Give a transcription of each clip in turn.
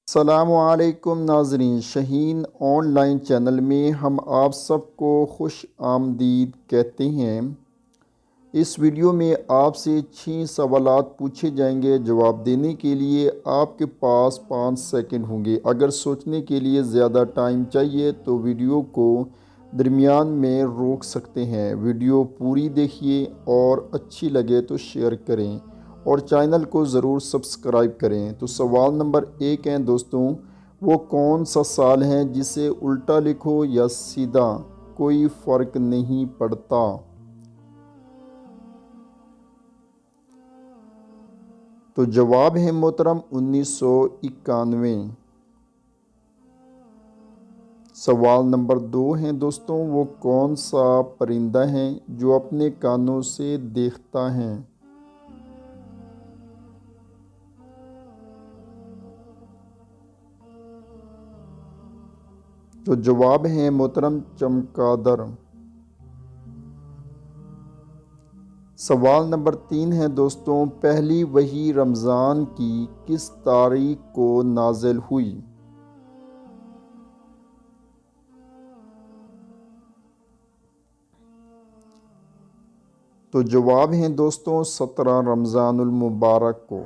السلام علیکم ناظرین، شہین آن لائن چینل میں ہم آپ سب کو خوش آمدید کہتے ہیں۔ اس ویڈیو میں آپ سے 6 سوالات پوچھے جائیں گے۔ جواب دینے کے لیے آپ کے پاس 5 سیکنڈ ہوں گے۔ اگر سوچنے کے لیے زیادہ ٹائم چاہیے تو ویڈیو کو درمیان میں روک سکتے ہیں۔ ویڈیو پوری دیکھیے اور اچھی لگے تو شیئر کریں اور چینل کو ضرور سبسکرائب کریں۔ تو سوال نمبر 1 ہے دوستوں، وہ کون سا سال ہے جسے الٹا لکھو یا سیدھا کوئی فرق نہیں پڑتا؟ تو جواب ہے محترم 1991۔ سوال نمبر 2 ہے دوستوں، وہ کون سا پرندہ ہے جو اپنے کانوں سے دیکھتا ہے؟ تو جواب ہے محترم چمگادڑ۔ سوال نمبر 3 ہے دوستوں، پہلی وحی رمضان کی کس تاریخ کو نازل ہوئی؟ تو جواب ہے دوستوں 17 رمضان المبارک کو۔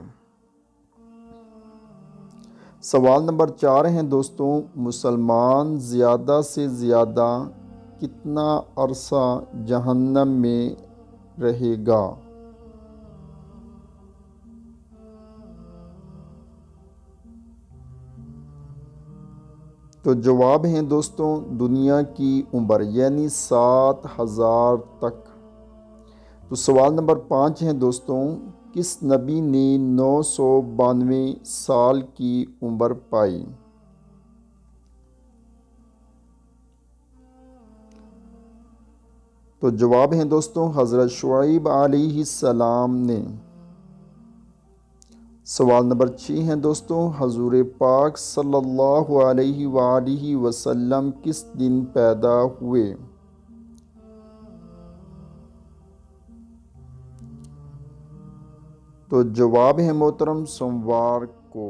سوال نمبر 4 ہے دوستوں، مسلمان زیادہ سے زیادہ کتنا عرصہ جہنم میں رہے گا؟ تو جواب ہے دوستوں دنیا کی عمر یعنی 7000 تک۔ تو سوال نمبر 5 ہے دوستوں، کس نبی نے 992 سال کی عمر پائی؟ تو جواب ہے دوستوں حضرت شعیب علیہ السلام نے۔ سوال نمبر 6 ہے دوستوں، حضور پاک صلی اللہ علیہ وآلہ وسلم کس دن پیدا ہوئے؟ تو جواب ہے محترم سوموار کو۔